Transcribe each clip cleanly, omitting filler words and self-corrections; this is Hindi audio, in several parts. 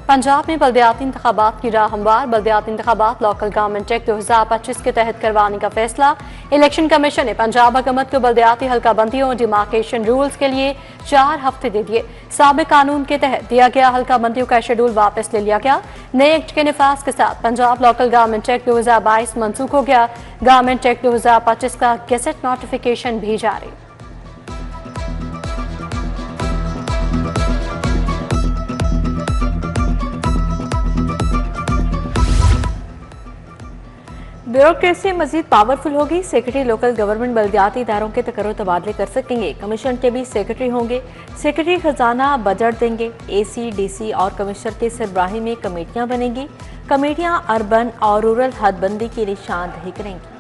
पंजाब में बल्दियाती इंतखाबात की राह हमवार। बल्दियाती इंतखाबात लोकल गवर्नमेंट एक्ट 2025 के तहत करवाने का फैसला। इलेक्शन कमीशन ने पंजाब हुकूमत को बल्दियाती हल्का बंदियों और डिमार्केशन रूल्स के लिए 4 हफ्ते दे दिए। साबिक कानून के तहत दिया गया हल्का बंदियों का शेड्यूल वापस ले लिया गया। नए एक्ट के निफाज के साथ पंजाब लोकल गवर्नमेंट एक्ट 2022 मनसूख हो गया। गवर्नमेंट एक्ट 2025 का गेजेट नोटिफिकेशन भी जारी। ब्यूरोक्रेसी मजीद पावरफुल होगी। सेक्रेटरी लोकल गवर्नमेंट बल्दियाती इदारों के तकर्रुर तबादले कर सकेंगे। कमीशन के भी सेक्रेटरी होंगे। सेक्रेटरी खजाना बजट देंगे। AC, DC और कमिश्नर के सरबराही में कमेटियां बनेंगी। कमेटियां अर्बन और रूरल हदबंदी की निशानदही करेंगी।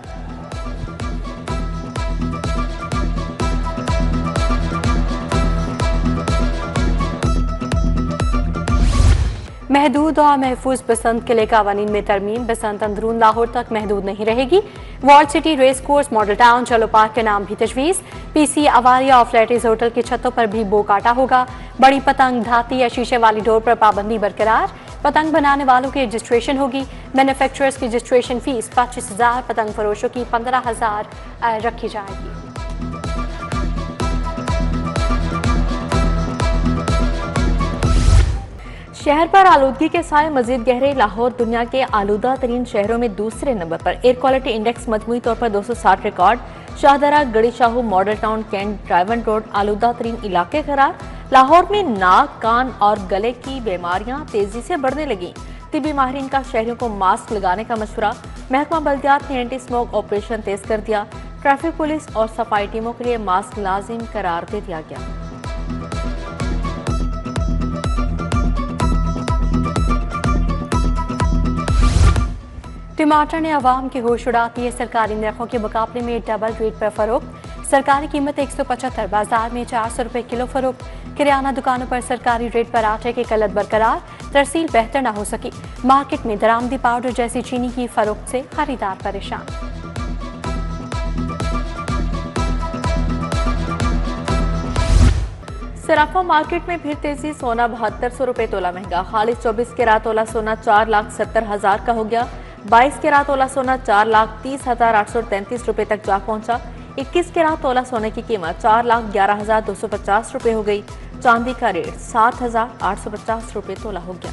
महदूद और महफूज बसंत किले कावानीन में तरमीम। बसंत अंदरून लाहौर तक महदूद नहीं रहेगी। Walled city, race course, model town, चलो पार्क के नाम भी तजवीज़। PC, अवारिया और फ्लैटिस होटल की छतों पर भी बो काटा होगा। बड़ी पतंग, धाती या शीशे वाली डोर पर पाबंदी बरकरार। पतंग बनाने वालों की रजिस्ट्रेशन होगी। मैन्युफैक्चरर्स की रजिस्ट्रेशन फीस 25,000, पतंग फरोशों की 15,000 रखी जाएगी। शहर पर आलूदगी के साए मजीद गहरे। लाहौर दुनिया के आलूदा तरीन शहरों में दूसरे नंबर पर। एयर क्वालिटी इंडेक्स मजमूई तौर पर 260 record. Shahdara, Garhi Shahu, model town, cantt, ड्राइवन रोड आलूदा तरीन इलाके करार। लाहौर में नाक, कान और गले की बीमारियां तेजी से बढ़ने लगी। तिबी माहिरीन का शहरियों को मास्क लगाने का मशवरा। महकमा बल्दियात ने एंटी स्मोक ऑपरेशन तेज कर दिया। ट्रैफिक पुलिस और सफाई टीमों के लिए मास्क लाजिम करार दे दिया गया। टमाटर ने आवाम की होश उड़ा दी है। सरकारी नरखों के मुकाबले में डबल रेट पर फरोख्त। सरकारी कीमत 175, बाजार में 400 रुपए किलो फरोख्त। किराना दुकानों पर सरकारी रेट पर आटे की किल्लत बरकरार। तरसील बेहतर न हो सकी। मार्केट में दरामदी पाउडर जैसी चीनी की फरोख्त से खरीदार परेशान। सराफा मार्केट में फिर तेजी। सोना 7200 रुपए तोला महंगा। खालिद 24 कैरात तोला सोना 4,70,000 का हो गया। 22 कैरात तोला सोना 4,30,833 रुपए तक जा पहुंचा। 21 कैरात तोला सोने की कीमत 4,11,250 रुपए हो गई। चांदी का रेट 7,850 रुपए तोला हो गया।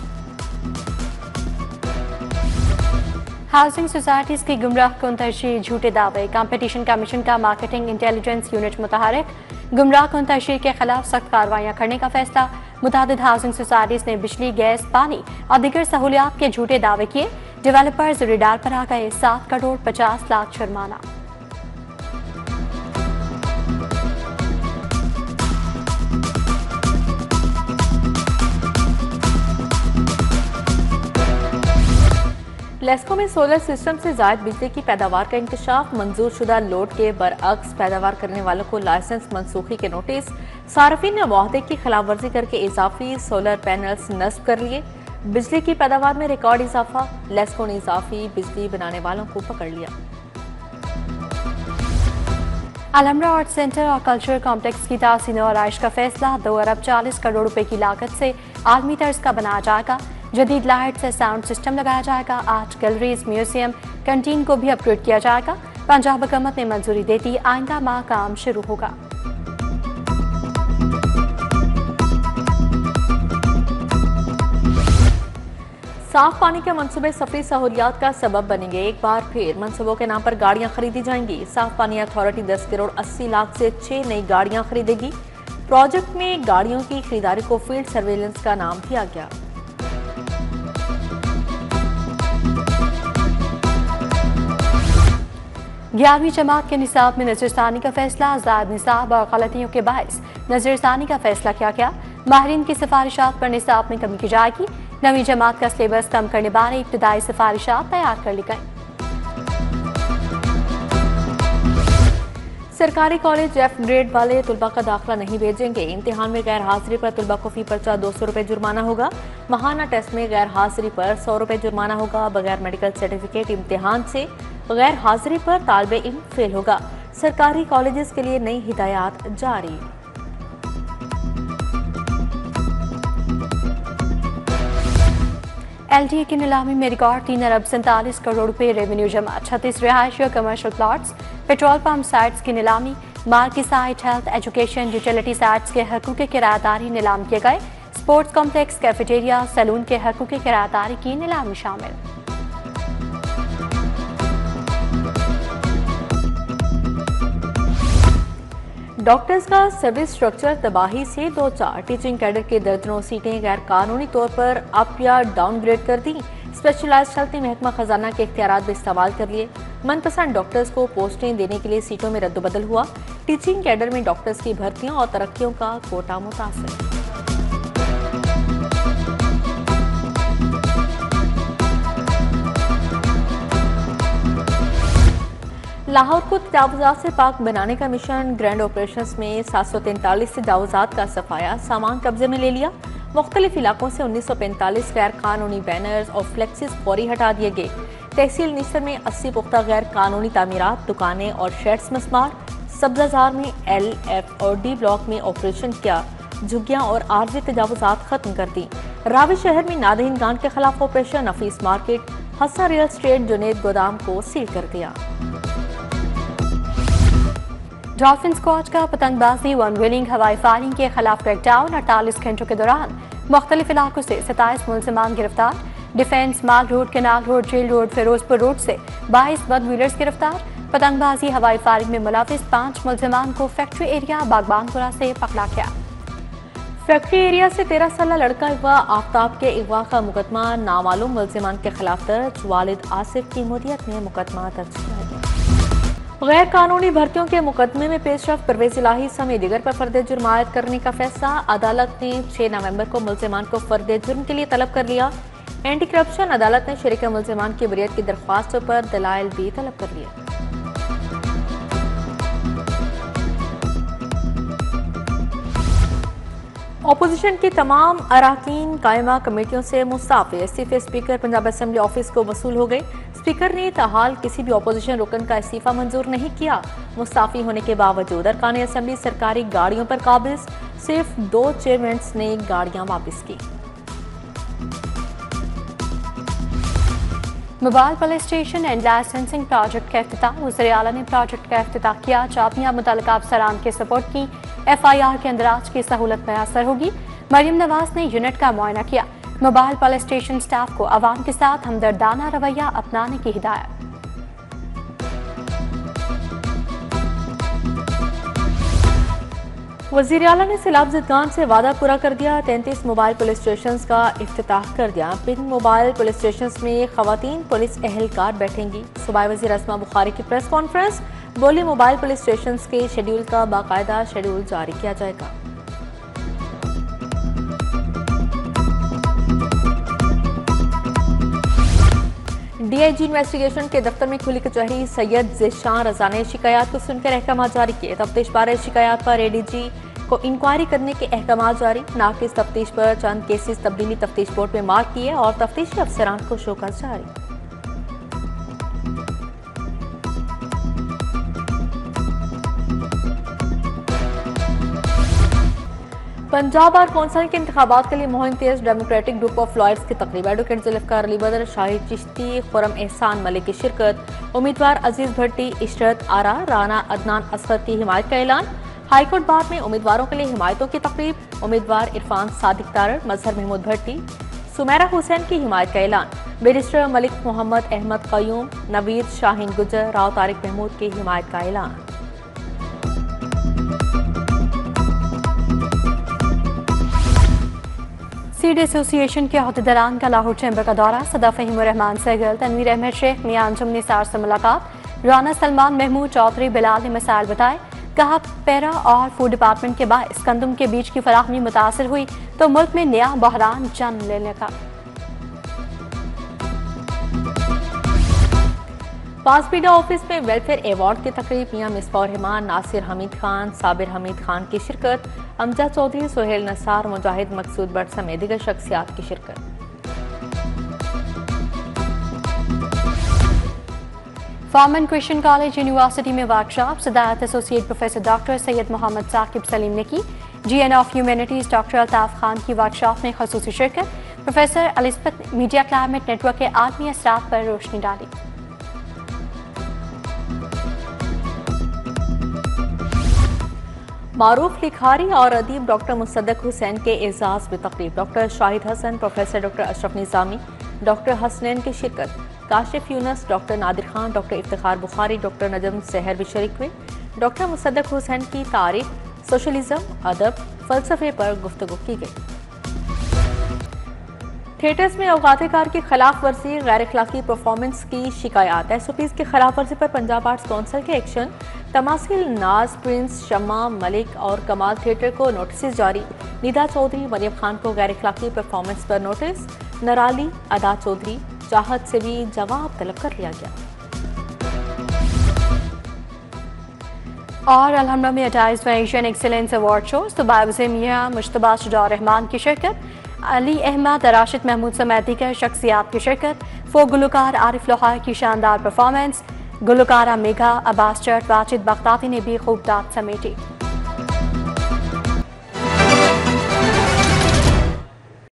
हाउसिंग सोसाइटीज की गुमराह कुन तशरीह, झूठे दावे। कंपटीशन कमीशन का मार्केटिंग इंटेलिजेंस यूनिट मुतहरक। गुमराह कुन तशरीह के खिलाफ सख्त कार्रवाइयां करने का फैसला। मुतादिद हाउसिंग सोसाइटीज ने बिजली, गैस, पानी और दीगर सहूलियात के झूठे दावे किए। डेवलपर्स रिडार पर आ गए। 7 करोड़ 50 लाख जुर्माना। लेस्को में सोलर सिस्टम से जायद बिजली की पैदावार का इंकशाफ। मंजूर शुदा लोड के बरअक्स पैदावार करने वालों को लाइसेंस मनसूखी के नोटिस। सार्फिन ने मुआहदे की खिलाफवर्जी करके इजाफी सोलर पैनल्स नस्ब कर लिए। बिजली की पैदावार में रिकॉर्ड इजाफा। लेस्को ने इजाफी बिजली बनाने वालों को पकड़ लिया। अलमरा आर्ट सेंटर और कल्चरल कॉम्प्लेक्स की तासीन और आइश का फैसला। 2 अरब 40 करोड़ रुपए की लागत से आलमी तर्ज का बनाया जाएगा। जदीद लाइट से साउंड सिस्टम लगाया जाएगा। आर्ट गैलरीज, म्यूजियम, कैंटीन को भी अपग्रेड किया जाएगा। पंजाब हुकूमत ने मंजूरी दे दी। आइंदा माह काम शुरू होगा। साफ पानी के मंसूबे सफरी सहूलियात का सबब बनेंगे। एक बार फिर मंसूबों के नाम पर गाड़ियां खरीदी जाएंगी। साफ पानी अथॉरिटी 10 करोड़ 80 लाख से 6 नई गाड़ियां खरीदेगी। प्रोजेक्ट में गाड़ियों की खरीदारी को फील्ड सर्वेलेंस का नाम दिया गया। ग्यारहवीं जमात के निसाब में नजरसानी का फैसला। ज़ायद निसाब और गलतियों के बायस नजरसानी का फैसला किया गया। माहिरीन की सिफारिशात पर निसाब में कमी की जाएगी। 9वीं जमात का सिलेबस कम करने बारे इब्तिदाई सिफारिशात तैयार कर ली गई। सरकारी कॉलेज F ग्रेड वाले तुलबा का दाखिला नहीं भेजेंगे। इम्तिहान में गैर हाजिरी पर तुलबा को फी पर्चा 200 रुपए जुर्माना होगा। माहाना टेस्ट में गैर हाजिरी पर 100 रुपए जुर्माना होगा। बगैर मेडिकल सर्टिफिकेट इम्तिहान से गैर हाजिरी पर तालिबे इल्म फेल होगा। सरकारी कॉलेजेस के लिए नई हिदायत जारी। LDA की नीलामी में रिकॉर्ड 3 अरब 47 करोड़ रुपए रेवेन्यू जमा। 36 रिहायशी और commercial plots, petrol pump sites की नीलामी, marquee site, health, education, utility sites के हकूक़ किरायादारी नीलाम किए गए। स्पोर्ट्स कॉम्प्लेक्स, कैफेटेरिया, सैलून के हकूक़ किरायादारी की नीलामी शामिल। डॉक्टर्स का सर्विस स्ट्रक्चर तबाही से दो चार। टीचिंग कैडर के दर्जनों सीटें गैर कानूनी तौर पर अप या डाउनग्रेड कर दी। स्पेशलाइज्ड हेल्थ ने महकमा खजाना के इख्तियारात भी इस्तेमाल कर लिए। मनपसंद डॉक्टर्स को पोस्टें देने के लिए सीटों में रद्दबदल हुआ। टीचिंग कैडर में डॉक्टर्स की भर्तियों और तरक्कियों का कोटा मुतासिर। लाहौर को तजावुजात से पाक बनाने का मिशन। ग्रैंड ऑपरेशंस में 743 तजावुजात का सफाया, सामान कब्जे में ले लिया। मुख्तलिफ इलाकों से 1945 गैर कानूनी बैनर्स और फ्लेक्सिस फौरी हटा दिए गए। तहसील निसर में 80 पुख्ता गैर कानूनी तामीरात, दुकानें और शेड्स मस्मार। सब्जाजार में LF और D ब्लॉक में ऑपरेशन किया, झुग्गियां और आर्जी तजावुजात खत्म कर दी। रावी शहर में नादहीन गांड के खिलाफ operation. Nafees market, Hasan real estate, Junaid गोदाम को सील कर दिया। डॉल्फिन स्क्वाड का पतंगबाजी, वन व्हीलिंग, हवाई फायरिंग के खिलाफ क्रैकडाउन। 48 घंटों के दौरान मुख्तलिफ इलाकों से 27 मुलजिमान गिरफ्तार। Defence, mall road, canal road, jail road, Ferozepur road से 22 बद व्हीलर्स गिरफ्तार। पतंगबाजी, हवाई फायरिंग में मुलविस 5 मुलजिमान को फैक्ट्री एरिया बागबानपुरा से पकड़ा गया। फैक्ट्री एरिया से 13 साल लड़का अगवा आफ्ताब के अगवा का मुकदमा नामालूम मुलजिमान के खिलाफ दर्ज। वालिद आसिफ की मुदियत में मुकदमा दर्ज किया गया। गैर कानूनी भर्तियों के मुकदमे में पेशरफ परवेज इलाही समेत दीगर पर फर्द जुर्म आयद करने का फैसला। अदालत ने 6 नवंबर को मुलजिमान को फर्द जुर्म के लिए तलब कर लिया। एंटी करप्शन अदालत ने शरीक मुलजिमान की बरियत की दरख्वास्तों पर दलाइल भी तलब कर लिया। अपोजिशन की तमाम अराकीन कायमा कमेटियों से मुस्ताफी। इस्तीफे स्पीकर पंजाब असेंबली ऑफिस को वसूल हो गए। स्पीकर ने ताहाल किसी भी अपोजिशन रुकन का इस्तीफा मंजूर नहीं किया। मुस्ताफी होने के बावजूद अरकान असेंबली सरकारी गाड़ियों पर काबिज। सिर्फ 2 चेयरमैन ने गाड़ियां वापस की। Mobile police station and licensing project का इफ्तिताह। वज़ीर आला ने प्रोजेक्ट का इफ्तिताह किया। चाबियां मुतल्लिका अफसरान के सपोर्ट की। FIR के अंदराज की सहूलत मैसर होगी। मरियम नवाज ने यूनिट का मुआयना किया। मोबाइल पुलिस स्टेशन स्टाफ को अवाम के साथ हमदर्दाना रवैया अपनाने की हिदायत। वज़ीर आला ने सैलाब ज़िदगान से वादा पूरा कर दिया। 33 मोबाइल पुलिस स्टेशन का इफ्तिताह कर दिया। पिंक मोबाइल पुलिस स्टेशन में खवातीन पुलिस एहलकार बैठेंगी। सूबाई वज़ीर अस्मा बुखारी की प्रेस कॉन्फ्रेंस। बोली मोबाइल पुलिस स्टेशन के शेड्यूल का बाकायदा शेड्यूल जारी किया जाएगा। DIG इन्वेस्टिगेशन के दफ्तर में खुली कचहरी। सैयद ज़ेशान रजा ने शिकायत को सुनकर अहकाम जारी किए। तफ्तीश बारे शिकायत पर ADG को इंक्वायरी करने के अहकाम जारी। नाकिस तफ्तीश पर चंद केसेस तब्दीली तफ्तीश बोर्ड में मार्क किए और तफ्तीशी अफसरान को शोकत जारी। पंजाब बार कौंसिल के इंतखाबात के लिए मुहिम तेज। डेमोक्रेटिक ग्रुप ऑफ लॉयर्स की तकरीब। एडवोकेट जुल्फ़िकार अली बदर, शाहिद चिश्ती, खुरम एहसान मलिक की शिरकत। उम्मीदवार अजीज भट्टी, इशरत आरा, राना अदनान असगर की हिमायत का ऐलान। हाईकोर्ट बार में उम्मीदवारों के लिए हिमायतों की तकरीब। उम्मीदवार इरफान सादिक तारड़, मजहर महमूद भट्टी, सुमेरा हुसैन की हिमायत का ऐलान। बैरिस्टर मलिक मोहम्मद अहमद क़यूम, नवीद शाहीन गुजर, राव तारिक महमूद की हिमायत का ऐलान। सीड एसोसिएशन के अहदेदारान का लाहौर चैम्बर का दौरा। सदर फ़हीमुर रहमान सहगल, तनवीर अहमद शेख, मियां अंजुम निसार से मुलाकात। राना सलमान महमूद चौधरी बिलाल ने मसाइल बताए। कहा पैरा और फूड डिपार्टमेंट के बायस कंदुम के बीज की फराहमी मुतासर हुई तो मुल्क में नया बहरान जन्म लेने का। पासपीडा ऑफिस में वेलफेयर अवार्ड की तकरीब। मियां मिसबाह रहमान, नासिर हमीद खान, साबिर हमीद खान की शिरकत। अमजद चौधरी, सोहेल नसार, मुजाहिद मकसूद भट्ट समेत दीगर शख्सियात की शिरकत। फार्मन क्रिश्चियन कॉलेज यूनिवर्सिटी में वर्कशॉप। सदारत associate professor doctor Syed Mohammad Saqib Saleem ने की। GN of humanities doctor Altaf Khan की वर्कशॉप में खसूसी शिरकत। प्रोफेसर एलिज़ाबेथ ने मीडिया क्लाइमेट नेटवर्क के आलमी असरात पर रोशनी डाली। मारूफ लिखारी और अदीब डॉक्टर मुसद्दक हुसैन के एजाज़ में तकरीब। Doctor Shahid Hasan, professor doctor Ashraf Nizami, doctor Hasnain की शिरकत। Kashif Younus, doctor Nadir Khan, doctor Iftikhar Bukhari, doctor Najam Sahar भी शरीक हुए। डॉक्टर मुसद्दक हुसैन की तारीख, सोशलिज्म, अदब, फ़लसफ़े पर गुफ्तगू की गई। थिएटर्स में औकात-ए-कार की खिलाफ वर्जी, गैर अखलाकी परफॉर्मेंस की शिकायत। SOPs की खिलाफ वर्जी पर पंजाब आर्ट्स काउंसिल के एक्शन। तमासिल, नाज, प्रिंस, शम्मा, मलिक और कमाल थिएटर को नोटिस जारी। निदा चौधरी, मरियम खान को गैर अखलाकी परफॉर्मेंस पर नोटिस। नराली, अदा चौधरी, चाहत से भी जवाब तलब कर लिया गया। और अलहमरा में 28वां एशियन एक्सीलेंस अवार्ड शो सुबाइब मियां मुश्तबा शुजा रहमान की शिरकत। अली अहमद, राशिद महमूद समेत दीगर शख्सियात की शिरकत। फोक गुलकार आरिफ लोहार की शानदार परफॉर्मेंस। गुलकारा मेघा, अब्बास चट, वाजिद बख्ताती ने भी खूब दाद समेटी।